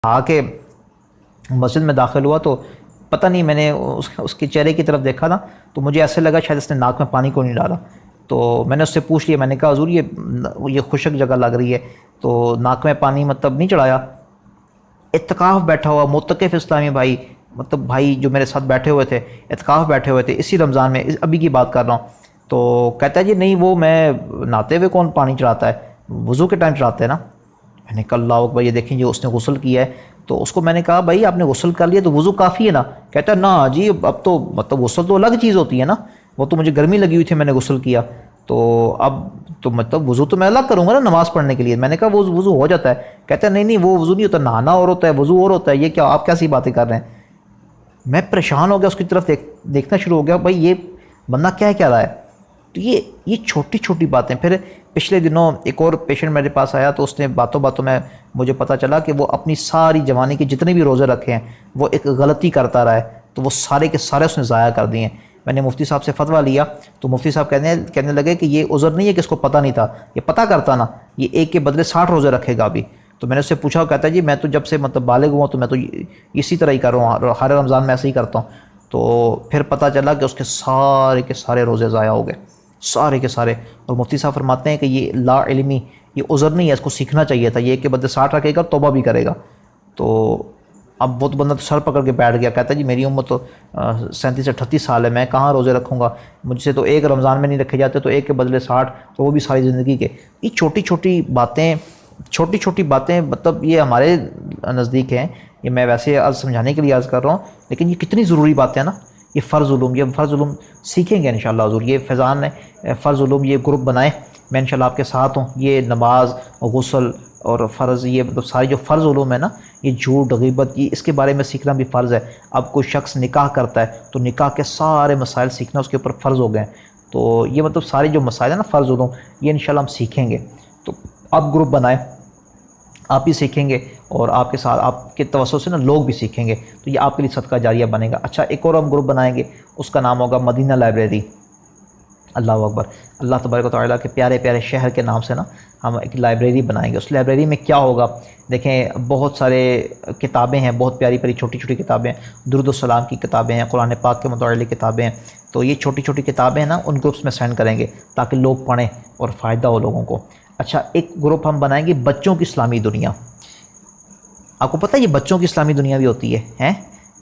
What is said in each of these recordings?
آ کے مسجد میں داخل ہوا تو پتہ نہیں، میں نے اس کے چہرے کی طرف دیکھا نا تو مجھے ایسے لگا شاید اس نے ناک میں پانی کو نہیں ڈالا. تو میں نے اس سے پوچھ لیا، میں نے کہا حضور یہ خشک جگہ لگ رہی ہے تو ناک میں پانی مطلب نہیں چڑھایا؟ اعتکاف بیٹھا ہوا معتکف اسلامی بھائی، مطلب بھائی جو میرے ساتھ بیٹھے ہوئے تھے، اعتکاف بیٹھے ہوئے تھے اسی رمضان میں، ابھی کی بات کر رہا ہوں. تو کہتا ہے جی نہیں، وہ میں نہاتے ہوئے کون پانی چڑھاتا ہے، وضو کے ٹائم چڑھاتے ہیں نا. میں نے کہا اللہ اکبر، یہ دیکھیں جی اس نے غسل کیا ہے. تو اس کو میں نے کہا بھائی آپ نے غسل کر لیا تو وضو کافی ہے نا؟ کہتا ہے نا جی اب تو مطلب غسل تو الگ چیز ہوتی ہے نا، وہ تو مجھے گرمی لگی ہوئی تھی میں نے غسل کیا، تو اب تو مطلب وضو تو میں الگ کروں گا نا نماز پڑھنے کے لیے. میں نے کہا وہ وضو ہو جاتا ہے. کہتا ہے نہیں وہ وضو نہیں ہوتا، نہانا اور ہوتا ہے وضو اور ہوتا ہے، یہ کیا آپ کیسی باتیں کر رہے ہیں؟ میں پریشان ہو گیا، اس کی طرف دیکھنا شروع ہو گیا بھائی یہ بندہ کیا رہا ہے. تو یہ چھوٹی چھوٹی باتیں. پھر پچھلے دنوں ایک اور پیشنٹ میرے پاس آیا تو اس نے باتوں میں مجھے پتہ چلا کہ وہ اپنی ساری جوانی کے جتنے بھی روزے رکھے ہیں وہ ایک غلطی کرتا رہا ہے، تو وہ سارے کے سارے اس نے ضائع کر دیے ہیں. میں نے مفتی صاحب سے فتویٰ لیا تو مفتی صاحب کہنے لگے کہ یہ عذر نہیں ہے کہ اس کو پتہ نہیں تھا، یہ پتہ کرتا نا یہ ایک کے بدلے 60 روزے رکھے گا ابھی. تو میں نے اس سے پوچھا، کہتا ہے جی میں تو جب سے مطلب بالغ ہوا تو میں تو اسی طرح ہی کر رہا ہوں، ہر رمضان میں ایسے ہی کرتا ہوں. تو پھر پتہ چلا کہ اس کے سارے کے سارے روزے ضائع ہو گئے، سارے کے سارے. اور مفتی صاحب فرماتے ہیں کہ یہ لا علمی، یہ عذر نہیں ہے، اس کو سیکھنا چاہیے تھا. یہ ایک کے بدلے 60 رکھے گا، توبہ بھی کرے گا. تو اب وہ تو بندہ تو سر پکڑ کے بیٹھ گیا. کہتا ہے جی میری عمر تو 37 سے 38 سال ہے، میں کہاں روزے رکھوں گا، مجھ سے تو ایک رمضان میں نہیں رکھے جاتے، تو ایک کے بدلے 60، تو وہ بھی ساری زندگی کے. یہ چھوٹی چھوٹی باتیں مطلب یہ ہمارے نزدیک ہیں، یہ میں ویسے آج سمجھانے کے لیے عرض کر رہا ہوں، لیکن یہ کتنی ضروری باتیں ہیں نا. یہ فرض علوم سیکھیں گے انشاءاللہ حضور. یہ فیضان ہے فرض علوم، یہ گروپ بنائیں، میں انشاءاللہ آپ کے ساتھ ہوں. یہ نماز، غسل اور فرض، یہ مطلب ساری جو فرض علوم ہے نا، یہ جھوٹ، غیبت، یہ اس کے بارے میں سیکھنا بھی فرض ہے. اب کوئی شخص نکاح کرتا ہے تو نکاح کے سارے مسائل سیکھنا اس کے اوپر فرض ہو گئے ہیں. تو یہ مطلب سارے جو مسائل ہیں نا فرض علوم، یہ انشاءاللہ ہم سیکھیں گے. تو آپ گروپ بنائیں، آپ بھی سیکھیں گے اور آپ کے ساتھ آپ کے توسط سے نا لوگ بھی سیکھیں گے، تو یہ آپ کے لیے صدقہ جاریہ بنے گا. اچھا ایک اور ہم گروپ بنائیں گے، اس کا نام ہوگا مدینہ لائبریری. اللہ اکبر، اللہ تبارک و تعالیٰ کے پیارے پیارے شہر کے نام سے نا ہم ایک لائبریری بنائیں گے. اس لائبریری میں کیا ہوگا، دیکھیں بہت سارے کتابیں ہیں، بہت پیاری پیاری چھوٹی چھوٹی کتابیں، درود السلام کی کتابیں ہیں، قرآن پاک کے متعلق کتابیں ہیں. تو یہ چھوٹی چھوٹی کتابیں ہیں نا ان گروپس میں سینڈ کریں گے تاکہ لوگ پڑھیں اور فائدہ ہو لوگوں کو. اچھا ایک گروپ ہم بنائیں گے بچوں کی اسلامی دنیا. آپ کو پتہ ہے یہ بچوں کی اسلامی دنیا بھی ہوتی ہے.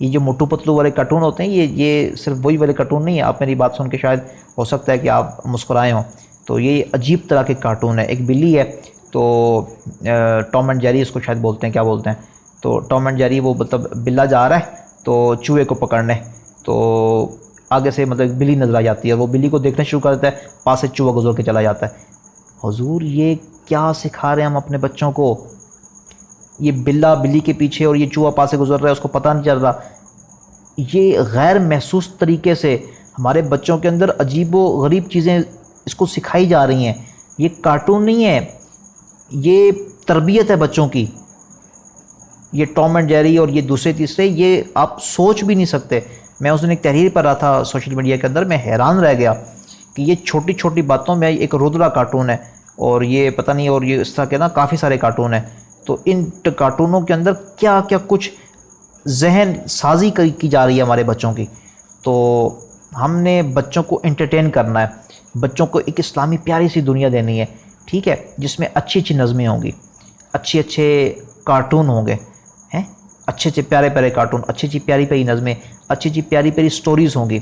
یہ جو موٹو پتلو والے کارٹون ہوتے ہیں، یہ صرف وہی والے کارٹون نہیں ہے. آپ میری بات سن کے شاید ہو سکتا ہے کہ آپ مسکرائے ہوں. تو یہ عجیب طرح کے کارٹون ہے. ایک بلی ہے تو ٹام اینڈ جیری اس کو شاید بولتے ہیں، کیا بولتے ہیں. تو ٹام اینڈ جیری، وہ مطلب بلا جا رہا ہے تو چوہے کو پکڑنے، تو آگے سے مطلب بلی نظر آ جاتی ہے، وہ بلی کو دیکھنا شروع کر دیتا ہے، پاس سے چوہا گزر کے چلا جاتا ہے. حضور یہ کیا سکھا رہے ہیں ہم اپنے بچوں کو؟ یہ بلی کے پیچھے اور یہ چوہا پاس سے گزر رہا ہے، اس کو پتہ نہیں چل رہا. یہ غیر محسوس طریقے سے ہمارے بچوں کے اندر عجیب و غریب چیزیں اس کو سکھائی جا رہی ہیں. یہ کارٹون نہیں ہے، یہ تربیت ہے بچوں کی. یہ ٹام اینڈ جیری اور یہ دوسرے تیسرے، یہ آپ سوچ بھی نہیں سکتے. میں اس دن ایک تحریر پر رہا تھا سوشل میڈیا کے اندر، میں حیران رہ گیا کہ یہ چھوٹی چھوٹی باتوں میں ایک رودرا کارٹون ہے، اور یہ پتہ نہیں، اور یہ اس طرح کے نا کافی سارے کارٹون ہیں. تو ان کارٹونوں کے اندر کیا کیا کچھ ذہن سازی کی جا رہی ہے ہمارے بچوں کی. تو ہم نے بچوں کو انٹرٹین کرنا ہے، بچوں کو ایک اسلامی پیاری سی دنیا دینی ہے، ٹھیک ہے، جس میں اچھی اچھی نظمیں ہوں گی، اچھے کارٹون ہوں گے، اچھے پیارے پیارے کارٹون، اچھی پیاری پیاری نظمیں، اچھی پیاری پیاری سٹوریز ہوں گی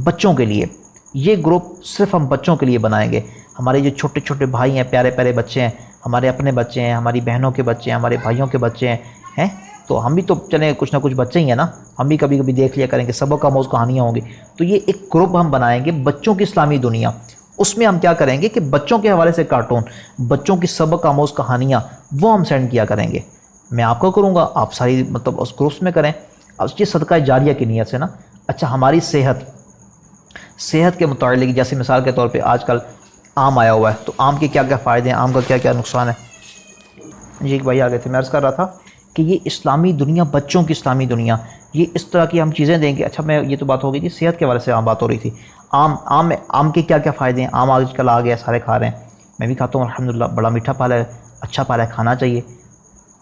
بچوں کے لیے. یہ گروپ صرف ہم بچوں کے لیے بنائیں گے. ہمارے جو چھوٹے چھوٹے بھائی ہیں، پیارے پیارے بچے ہیں، ہمارے اپنے بچے ہیں، ہماری بہنوں کے بچے ہیں، ہمارے بھائیوں کے بچے ہیں، تو ہم بھی تو چلیں کچھ نہ کچھ بچے ہی ہیں نا، ہم بھی کبھی کبھی دیکھ لیا کریں کہ سبق آموز کہانیاں ہوں گی. تو یہ ایک گروپ ہم بنائیں گے بچوں کی اسلامی دنیا. اس میں ہم کیا کریں گے کہ بچوں کے حوالے سے کارٹون، بچوں کی سبق آموز کہانیاں وہ ہم سینڈ کیا کریں گے. میں آپ کو کروں گا، آپ ساری مطلب اس گروپس میں کریں. اب یہ صدقہ جاریہ کی نیت سے نا. اچھا ہماری صحت کے متعلق، جیسے مثال کے طور پہ آج کل آم آیا ہوا ہے، تو آم کے کیا کیا فائدے ہیں، آم کا کیا کیا نقصان ہے. جی ایک بھائی آگے تھے، میں عرض کر رہا تھا کہ یہ اسلامی دنیا، بچوں کی اسلامی دنیا، یہ اس طرح کی ہم چیزیں دیں گے. اچھا میں یہ تو بات ہو گئی تھی صحت کے حوالے سے، بات ہو رہی تھی آم کے کیا کیا فائدے ہیں. آم آج کل آ گیا، سارے کھا رہے ہیں، میں بھی کھاتا ہوں الحمدللہ. بڑا میٹھا پھل ہے، اچھا پھل ہے، کھانا چاہیے.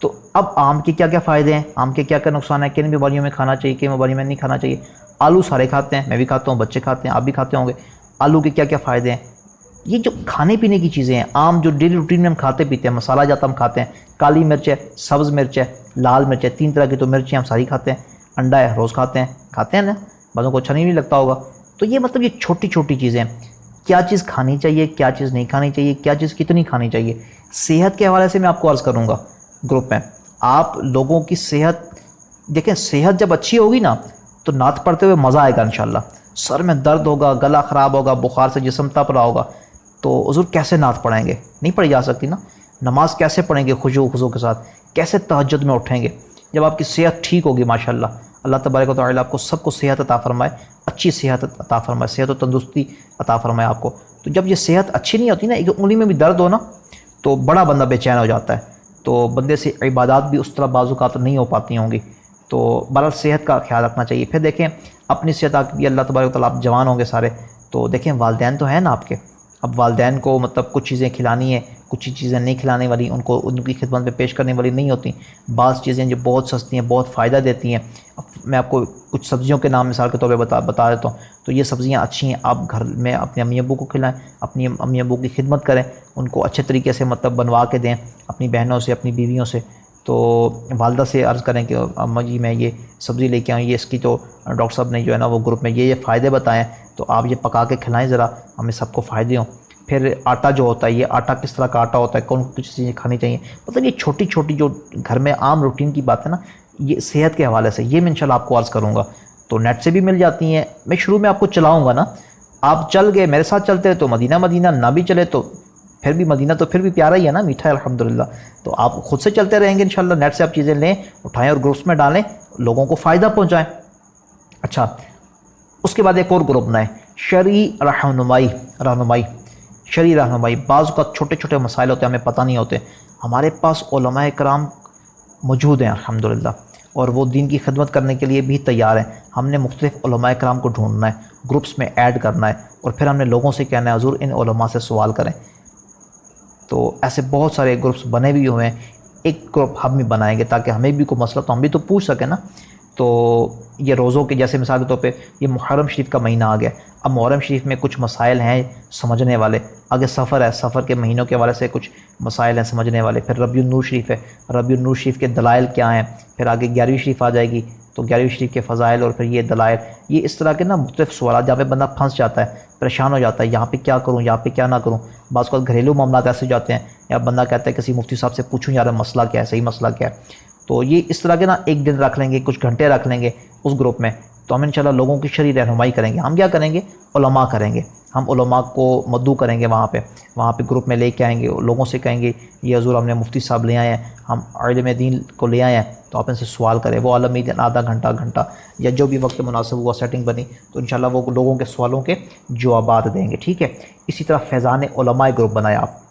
تو اب آم کے کیا کیا فائدے ہیں، آم کے کیا کیا نقصان ہیں، کن بیماریوں میں کھانا چاہیے، کن بیماریوں میں نہیں کھانا چاہیے۔ آلو سارے کھاتے ہیں، میں بھی کھاتا ہوں، بچے کھاتے ہیں، آپ بھی کھاتے ہوں گے۔ آلو کے کیا کیا فائدے ہیں، یہ جو کھانے پینے کی چیزیں ہیں، عام جو ڈیلی روٹین میں ہم کھاتے پیتے ہیں، مسالہ جاتا ہم کھاتے ہیں، کالی مرچ ہے، سبز مرچ ہے، لال مرچ ہے، 3 طرح کی تو مرچیں ہم ساری کھاتے ہیں۔ انڈا ہے، روز کھاتے ہیں نا، بعضوں کو اچھا نہیں لگتا ہوگا۔ تو یہ مطلب یہ چھوٹی چھوٹی چیزیں ہیں، کیا چیز کھانی چاہیے، کیا چیز نہیں کھانی چاہیے، کیا چیز کتنی کھانی چاہیے۔ صحت کے حوالے سے میں آپ کو عرض کروں گا گروپ میں، آپ لوگوں کی صحت دیکھیں، صحت جب اچھی ہوگی نا تو نعت پڑھتے ہوئے مزہ آئے گا انشاءاللہ۔ سر میں درد ہوگا، گلا خراب ہوگا، بخار سے جسم تپ رہا ہوگا، تو حضور کیسے نعت پڑھیں گے، نہیں پڑھی جا سکتی نا۔ نماز کیسے پڑھیں گے خشوع خضوع کے ساتھ، کیسے تہجد میں اٹھیں گے جب آپ کی صحت ٹھیک ہوگی ماشاءاللہ۔ اللہ تبارک و تعالیٰ آپ کو سب کو صحت عطا فرمائے، اچھی صحت عطا فرمائے، صحت و تندرستی عطا فرمائے آپ کو۔ تو جب یہ صحت اچھی نہیں ہوتی نا، ایک انگلی میں بھی درد ہو نا تو بڑا بندہ بے چین ہو جاتا ہے، تو بندے سے عبادات بھی اس طرح بعض اوقات نہیں ہو پاتی ہوں گی۔ تو بہرحال صحت کا خیال رکھنا چاہیے۔ پھر دیکھیں اپنی صحت آپ کی اللہ تبارک و تعالیٰ، آپ جوان ہوں گے سارے، تو دیکھیں والدین تو ہیں نا آپ کے، اب والدین کو مطلب کچھ چیزیں کھلانی ہے، کچھ چیزیں نہیں کھلانے والی، ان کی خدمت میں پیش کرنے والی نہیں ہوتی۔ بعض چیزیں جو بہت سستی ہیں، بہت فائدہ دیتی ہیں، میں آپ کو کچھ سبزیوں کے نام مثال کے طور پہ بتا دیتا ہوں۔ تو یہ سبزیاں اچھی ہیں، آپ گھر میں اپنے امی ابو کو کھلائیں، اپنی امی ابو کی خدمت کریں، ان کو اچھے طریقے سے مطلب بنوا کے دیں، اپنی بہنوں سے، اپنی بیویوں سے۔ تو والدہ سے عرض کریں کہ اماں جی میں یہ سبزی لے کے آؤں، یہ اس کی تو ڈاکٹر صاحب نے جو ہے نا وہ گروپ میں یہ فائدے بتائے ہیں، تو آپ یہ پکا کے کھلائیں ذرا، ہمیں سب کو فائدے ہوں۔ پھر آٹا جو ہوتا ہے، یہ آٹا کس طرح کا آٹا ہوتا ہے، کون کچھ چیزیں کھانی چاہیے، مطلب یہ چھوٹی چھوٹی جو گھر میں عام روٹین کی بات ہے نا، یہ صحت کے حوالے سے یہ میں انشاءاللہ آپ کو عرض کروں گا۔ تو نیٹ سے بھی مل جاتی ہیں، میں شروع میں آپ کو چلاؤں گا نا، آپ چل گئے میرے ساتھ چلتے تو مدینہ نہ بھی چلے تو پھر بھی مدینہ تو پھر بھی پیارا ہی ہے نا، میٹھا ہے الحمدللہ۔ تو آپ خود سے چلتے رہیں گے انشاءاللہ، نیٹ سے آپ چیزیں لیں، اٹھائیں اور گروپس میں ڈالیں، لوگوں کو فائدہ پہنچائیں۔ اچھا، اس کے بعد ایک اور گروپ بنائیں، شرعی رہنمائی۔ شرعی رہنمائی، بعض اوقات چھوٹے چھوٹے مسائل ہوتے ہیں ہمیں پتہ نہیں ہوتے، ہمارے پاس علماء کرام موجود ہیں الحمدللہ، اور وہ دین کی خدمت کرنے کے لیے بھی تیار ہیں۔ ہم نے مختلف علماء کرام کو ڈھونڈنا ہے، گروپس میں ایڈ کرنا ہے، اور پھر ہم نے لوگوں سے کہنا ہے حضور ان علماء سے سوال کریں۔ تو ایسے بہت سارے گروپس بنے بھی ہوئے ہیں، ایک گروپ ہم بھی بنائیں گے تاکہ ہمیں بھی کوئی مسئلہ تو ہم بھی تو پوچھ سکیں نا۔ تو یہ روزوں کے جیسے مثال کے طور پہ یہ محرم شریف کا مہینہ آ گیا، اب محرم شریف میں کچھ مسائل ہیں سمجھنے والے، آگے سفر ہے، سفر کے مہینوں کے حوالے سے کچھ مسائل ہیں سمجھنے والے، پھر ربیع النور شریف ہے، ربیع النور شریف کے دلائل کیا ہیں، پھر آگے 11ویں شریف آ جائے گی تو 11ویں شریف کے فضائل اور پھر یہ دلائل، یہ اس طرح کے نا مختلف سوالات جہاں پہ بندہ پھنس جاتا ہے، پریشان ہو جاتا ہے، یہاں پہ کیا کروں، یہاں پہ کیا نہ کروں۔ بعض اوقات گھریلو معاملات ایسے جاتے ہیں، یا بندہ کہتا ہے کسی مفتی صاحب سے پوچھوں یار مسئلہ کیا ہے، صحیح مسئلہ کیا ہے۔ تو یہ اس طرح کے نا ایک دن رکھ لیں گے، کچھ گھنٹے رکھ لیں گے اس گروپ میں، تو ہم انشاءاللہ لوگوں کی شرعی رہنمائی کریں گے۔ ہم کیا کریں گے، علماء کریں گے، ہم علماء کو مدعو کریں گے، وہاں پہ گروپ میں لے کے آئیں گے، لوگوں سے کہیں گے یہ حضور ہم نے مفتی صاحب لے آئے ہیں، ہم علم دین کو لے آئے ہیں، تو آپ ان سے سوال کریں۔ وہ عالم دین آدھا گھنٹہ یا جو بھی وقت مناسب ہوا سیٹنگ بنی تو انشاءاللہ وہ لوگوں کے سوالوں کے جوابات دیں گے، ٹھیک ہے۔ اسی طرح فیضان علماء گروپ بنایا آپ،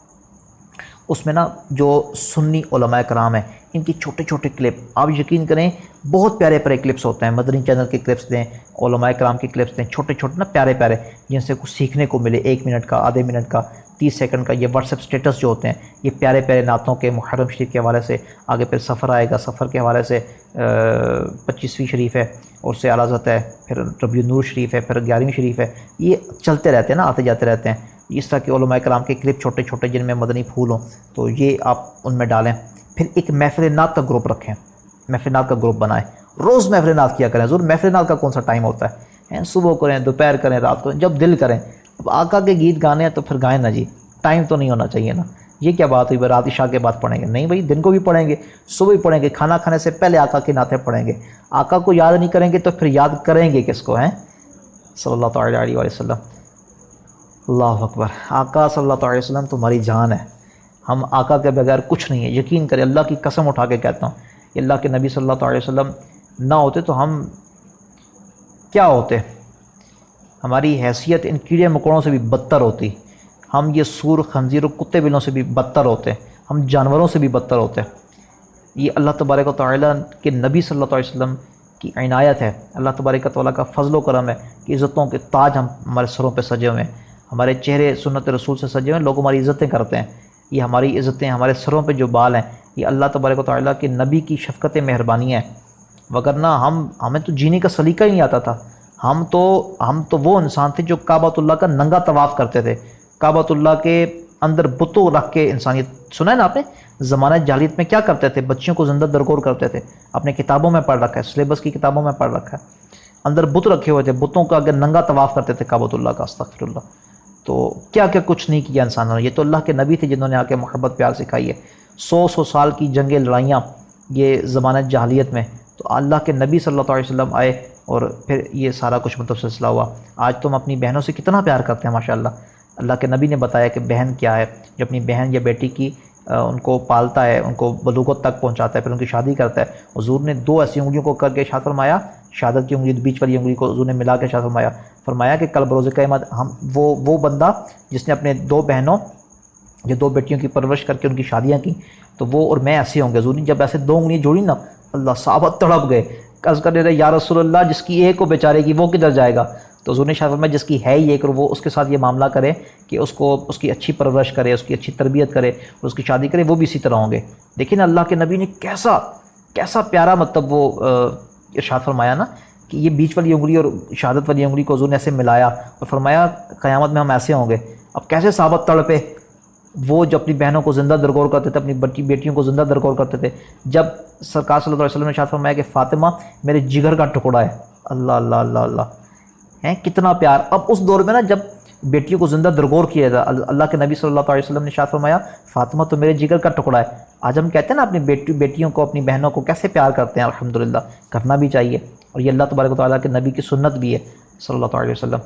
اس میں نا جو سنی علماء کرام ہیں ان کی چھوٹے چھوٹے کلپ، آپ یقین کریں بہت پیارے پیارے کلپس ہوتے ہیں، مدنی چینل کے کلپس دیں، علماء کرام کے کلپس دیں، چھوٹے چھوٹے نا پیارے پیارے، جن سے کچھ سیکھنے کو ملے، 1 منٹ کا، آدھے منٹ کا، 30 سیکنڈ کا۔ یہ واٹس ایپ سٹیٹس جو ہوتے ہیں یہ پیارے پیارے نعتوں کے، محرم شریف کے حوالے سے، آگے پھر سفر آئے گا، سفر کے حوالے سے 25ویں شریف ہے اور سے اعلیٰ حضرت ہے، پھر ربیع النور شریف ہے، پھر 11ویں شریف ہے، یہ چلتے رہتے ہیں نا، آتے جاتے رہتے ہیں۔ اس طرح کے علماء کرام کے کلپ چھوٹے چھوٹے جن میں مدنی پھول ہوں تو یہ آپ ان میں ڈالیں۔ پھر ایک محفل نعت کا گروپ رکھیں، محفل نعت کا گروپ بنائیں، روز محفل نعت کیا کریں۔ ضرور محفل نعت کا کون سا ٹائم ہوتا ہے، صبح کریں، دوپہر کریں، رات کو، جب دل کریں۔ اب آقا کے گیت گانے ہیں تو پھر گائیں نا جی، ٹائم تو نہیں ہونا چاہیے نا۔ یہ کیا بات ہوئی رات عشاء کے بعد پڑھیں گے، نہیں بھائی دن کو بھی پڑھیں گے، صبح بھی پڑھیں گے، کھانا کھانے سے پہلے آقا کی نعتیں پڑھیں گے۔ آقا کو یاد نہیں کریں گے تو پھر یاد کریں گے کس کو ہیں، صلی اللہ تعالیٰ علیہ وسلم۔ اللہ اکبر، آقا صلی اللہ علیہ وسلم تمہاری جان ہے، ہم آقا کے بغیر کچھ نہیں ہے، یقین کریں، اللہ کی قسم اٹھا کے کہتا ہوں، کہ اللہ کے نبی صلی اللہ علیہ وسلم نہ ہوتے تو ہم کیا ہوتے، ہماری حیثیت ان کیڑے مکوڑوں سے بھی بدتر ہوتی، ہم یہ سور خنزیر و کتے بلوں سے بھی بدتر ہوتے، ہم جانوروں سے بھی بدتر ہوتے۔ یہ اللہ تبارک و تعالیٰ کے نبی صلی اللہ علیہ وسلم کی عنایت ہے، اللہ تبارک و تعالیٰ کا فضل و کرم ہے کہ عزتوں کے تاج ہمارے سروں پہ سجے ہوئے ہیں، ہمارے چہرے سنت رسول سے سجے ہوئے ہیں، لوگ ہماری عزتیں کرتے ہیں۔ یہ ہماری عزتیں، ہمارے سروں پہ جو بال ہیں یہ اللہ تبارک و تعالیٰ کے نبی کی شفقت مہربانی ہے، وگرنہ ہمیں تو جینے کا سلیقہ ہی نہیں آتا تھا۔ ہم تو وہ انسان تھے جو کعبۃ اللہ کا ننگا طواف کرتے تھے، کعبۃ اللہ کے اندر بتوں رکھ کے انسانیت، سنا ہے نا آپ نے زمانہ جاہلیت میں کیا کرتے تھے، بچیوں کو زندہ درگور کرتے تھے، اپنے کتابوں میں پڑھ رکھا ہے، سلیبس کی کتابوں میں پڑھ رکھا ہے، اندر بت رکھے ہوئے تھے، بتوں کا اگر ننگا طواف کرتے تھے کعبۃ اللہ کا، استغفر اللہ۔ تو کیا کیا کچھ نہیں کیا انسانوں نے، یہ تو اللہ کے نبی تھے جنہوں نے آ کے محبت پیار سکھائی ہے۔ 100 سال کی جنگیں لڑائیاں یہ زمانہ جاہلیت میں، تو اللہ کے نبی صلی اللہ علیہ وسلم آئے اور پھر یہ سارا کچھ سلسلہ ہوا۔ آج تو ہم اپنی بہنوں سے کتنا پیار کرتے ہیں ماشاءاللہ۔ اللہ کے نبی نے بتایا کہ بہن کیا ہے، جو اپنی بہن یا بیٹی کی ان کو پالتا ہے، ان کو بلوغت تک پہنچاتا ہے، پھر ان کی شادی کرتا ہے۔ حضور نے 2 ایسی انگلیوں کو کر کے ارشاد فرمایا، شہادت کی انگلی بیچ والی انگلی کو حضور نے ملا کے ارشاد فرمایا کہ کل بروز قیامت وہ بندہ جس نے اپنے 2 بہنوں یا 2 بیٹیوں کی پرورش کر کے ان کی شادیاں کی، تو وہ اور میں ایسے ہوں گے۔ حضور نے جب ایسے 2 انگلیاں جوڑی نا، اللہ صحابہ تڑپ گئے، عرض کرنے رہے یا رسول اللہ جس کی ایک کو بیچارے کی وہ کدھر جائے گا؟ تو حضور نے ارشاد فرمایا جس کی ہے ہی ایک، اور وہ اس کے ساتھ یہ معاملہ کرے کہ اس کی اچھی پرورش کرے، اس کی اچھی تربیت کرے اور اس کی شادی کرے، وہ بھی اسی طرح ہوں گے۔ لیکن اللہ کے نبی نے کیسا پیارا مطلب وہ ارشاد فرمایا نا کہ یہ بیچ والی انگلی اور شہادت والی انگلی کو حضور نے ایسے ملایا اور فرمایا قیامت میں ہم ایسے ہوں گے۔ اب کیسے صحابہ تڑپے، وہ جو اپنی بہنوں کو زندہ درگور کرتے تھے، اپنی بیٹیوں کو زندہ درگور کرتے تھے، جب سرکار صلی اللہ علیہ وسلم نے ارشاد فرمایا کہ فاطمہ میرے جگر کا ٹکڑا ہے، اللہ اللہ اللہ اللہ ہیں کتنا پیار۔ اب اس دور میں نا جب بیٹیوں کو زندہ درگور کیا تھا، اللہ کے نبی صلی اللہ علیہ وسلم نے ارشاد فرمایا فاطمہ تو میرے جگر کا ٹکڑا ہے۔ آج ہم کہتے ہیں نا اپنی بیٹیوں کو، اپنی بہنوں کو کیسے پیار کرتے ہیں، الحمدللہ کرنا بھی چاہیے، اور یہ اللہ تبارک و تعالیٰ کے نبی کی سنت بھی ہے صلی اللہ علیہ وسلم۔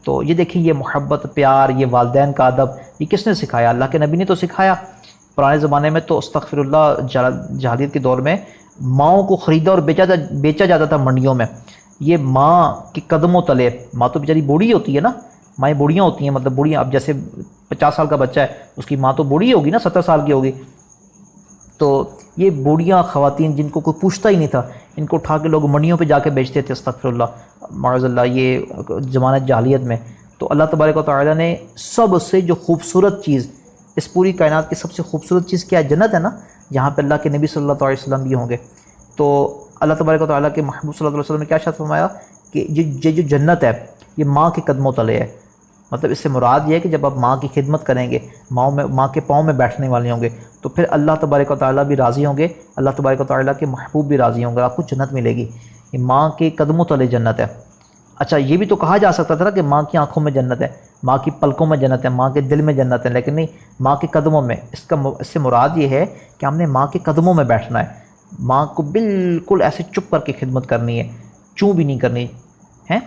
تو یہ دیکھیں، یہ محبت، پیار، یہ والدین کا ادب، یہ کس نے سکھایا؟ اللہ کے نبی نے تو سکھایا۔ پرانے زمانے میں تو استغفر اللہ جاہلیت کے دور میں ماؤں کو خریدا اور بیچا جاتا تھا منڈیوں میں۔ یہ ماں کے قدموں تلے، ماں تو بیچاری بوڑھی ہوتی ہے نا، مائیں بوڑھیاں ہوتی ہیں، مطلب بوڑھیاں، اب جیسے 50 سال کا بچہ ہے اس کی ماں تو بوڑھی ہوگی نا، 70 سال کی ہوگی۔ تو یہ بوڑھیاں خواتین جن کو کوئی پوچھتا ہی نہیں تھا، ان کو اٹھا کے لوگ منڈیوں پہ جا کے بیچتے تھے، استغفر اللہ معاذ اللہ، یہ زمانہ جاہلیت میں۔ تو اللہ تبارک و تعالیٰ نے سب سے جو خوبصورت چیز، اس پوری کائنات کی سب سے خوبصورت چیز کیا ہے؟ جنت ہے نا، جہاں پہ اللہ کے نبی صلی اللہ علیہ وسلم بھی ہوں گے۔ تو اللہ تبارک و تعالیٰ کے محبوب صلی اللہ علیہ وسلم نے کیا ارشاد فرمایا کہ یہ جو جنت ہے یہ ماں کے قدموں تلے ہے۔ مطلب اس سے مراد یہ ہے کہ جب آپ ماں کی خدمت کریں گے، ماں کے پاؤں میں بیٹھنے والے ہوں گے، تو پھر اللہ تبارک و تعالیٰ بھی راضی ہوں گے، اللہ تبارک و تعالیٰ کے محبوب بھی راضی ہوں گے، آپ کو جنت ملے گی۔ یہ ماں کے قدموں تلے جنت ہے۔ اچھا، یہ بھی تو کہا جا سکتا تھا کہ ماں کی آنکھوں میں جنت ہے، ماں کی پلکوں میں جنت ہے، ماں کے دل میں جنت ہے، لیکن نہیں، ماں کے قدموں میں۔ اس سے مراد یہ ہے کہ ہم نے ماں کے قدموں میں بیٹھنا ہے، ماں کو بالکل ایسے چپ کر کے خدمت کرنی ہے، چوں بھی نہیں کرنی ہے،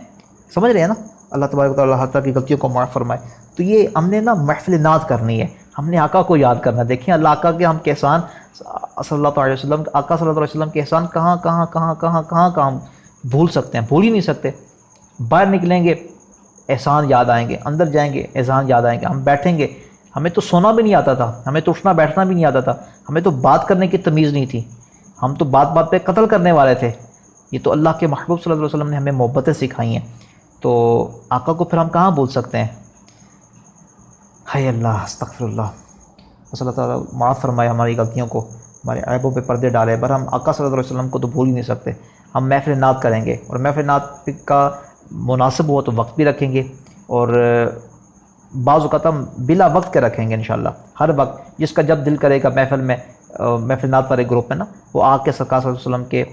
سمجھ رہے ہیں نا؟ اللہ تبارک و تعالیٰ ہر طرح کی غلطیوں کو معاف فرمائے۔ تو یہ ہم نے نا محفل نعت کرنی ہے، ہم نے آقا کو یاد کرنا ہے۔ دیکھیں اللہ آقا کے ہم کے احسان، صلی اللہ علیہ وسلم، آقا صلی اللہ علیہ وسلم کے احسان کہاں بھول سکتے ہیں، بھول ہی نہیں سکتے۔ باہر نکلیں گے احسان یاد آئیں گے، اندر جائیں گے احسان یاد آئیں گے، ہم بیٹھیں گے، ہمیں تو سونا بھی نہیں آتا تھا، ہمیں تو اٹھنا بیٹھنا بھی نہیں آتا تھا، ہمیں تو بات کرنے کی تمیز نہیں تھی، ہم تو بات پہ قتل کرنے والے تھے۔ یہ تو اللہ کے محبوب صلی اللہ علیہ وسلم نے ہمیں محبتیں سکھائی ہیں، تو آقا کو پھر ہم کہاں بھول سکتے ہیں؟ ہائے اللہ، استغفر اللہ، بس اللہ تعالیٰ معاف فرمائے ہماری غلطیوں کو، ہمارے عیبوں پہ پردے ڈالے، پر ہم آقا صلی اللہ علیہ وسلم کو تو بھول ہی نہیں سکتے۔ ہم محفل نعت کریں گے، اور محفل نعت کا مناسب ہو تو وقت بھی رکھیں گے، اور بعض اوقات ہم بلا وقت کے رکھیں گے انشاءاللہ۔ ہر وقت جس کا جب دل کرے گا محفل میں، محفل نعت والے گروپ میں نا، وہ آ کے سرکار صلی اللہ علیہ وسلم کے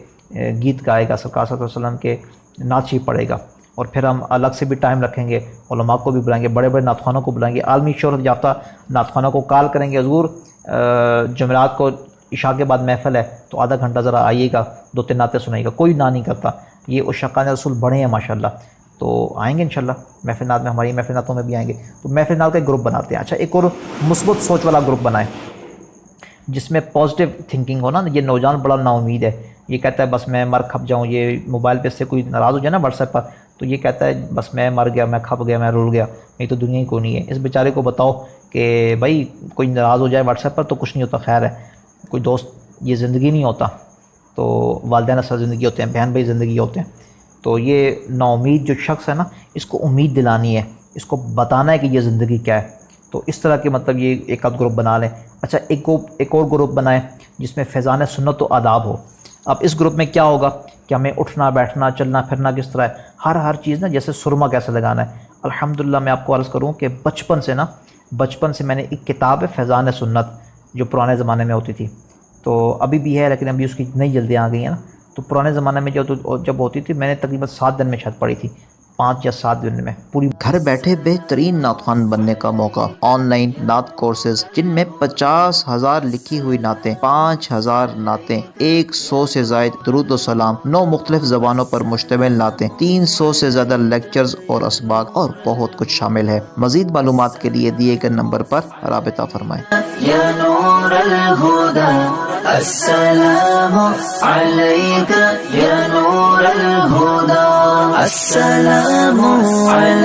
گیت گائے گا، سرکار صلی اللہ علیہ وسلم کے نعت شریف پڑھے گا، اور پھر ہم الگ سے بھی ٹائم رکھیں گے، علماء کو بھی بلائیں گے، بڑے بڑے نعت خوانوں کو بلائیں گے، عالمی شہرت یافتہ نعت خوانوں کو کال کریں گے، حضور جمعرات کو عشاء کے بعد محفل ہے تو آدھا گھنٹہ ذرا آئیے گا، 2-3 نعتیں سنائیے گا۔ کوئی نہ نہیں کرتا، یہ عشاقان رسول بڑے ہیں ماشاءاللہ، تو آئیں گے انشاءاللہ محفل نعت میں، ہماری محفل نعتوں میں بھی آئیں گے۔ تو محفل نعت کا ایک گروپ بناتے ہیں۔ اچھا، ایک اور مثبت سوچ والا گروپ بنائیں جس میں پازیٹیو تھنکنگ ہو نا۔ یہ نوجوان بڑا نا امید ہے، یہ کہتا ہے بس میں مر کھپ جاؤں، یہ موبائل پہ سے کوئی ناراض ہو جائے نا واٹس ایپ پر، تو یہ کہتا ہے بس میں مر گیا، میں کھپ گیا، میں رول گیا، یہ تو دنیا ہی کو نہیں ہے۔ اس بیچارے کو بتاؤ کہ بھائی کوئی ناراض ہو جائے واٹس ایپ پر تو کچھ نہیں ہوتا، خیر ہے، کوئی دوست یہ زندگی نہیں ہوتا، تو والدین اصل زندگی ہوتے ہیں، بہن بھائی زندگی ہوتے ہیں۔ تو یہ نا امید جو شخص ہے نا، اس کو امید دلانی ہے، اس کو بتانا ہے کہ یہ زندگی کیا ہے۔ تو اس طرح کے مطلب یہ ایک آدھ گروپ بنا لیں. اچھا ایک اور گروپ بنائیں جس میں فیضان سنت و آداب ہو. اب اس گروپ میں کیا ہوگا کہ ہمیں اٹھنا بیٹھنا چلنا پھرنا کس طرح ہے، ہر چیز نا، جیسے سرما کیسے لگانا ہے. الحمدللہ میں آپ کو عرض کروں کہ بچپن سے میں نے ایک کتاب ہے فیضان سنت جو پرانے زمانے میں ہوتی تھی، تو ابھی بھی ہے لیکن ابھی اس کی نئی جلدیں آ گئی ہیں نا. تو پرانے زمانے میں جب ہوتی تھی میں نے تقریباً 7 دن میں شاید پڑھی تھی، 5 یا 7 دن میں پوری. گھر بیٹھے بہترین نعت خوان بننے کا موقع. آن لائن نعت کورسز جن میں 50,000 لکھی ہوئی نعتیں، 5,000 نعتیں، 100 سے زائد درود و سلام، 9 مختلف زبانوں پر مشتمل نعتیں، 300 سے زیادہ لیکچرز اور اسباق اور بہت کچھ شامل ہے. مزید معلومات کے لیے دیے گئے نمبر پر رابطہ فرمائیں. یا نور الہدی السلام علیک یا نور الہدی السلام علیک.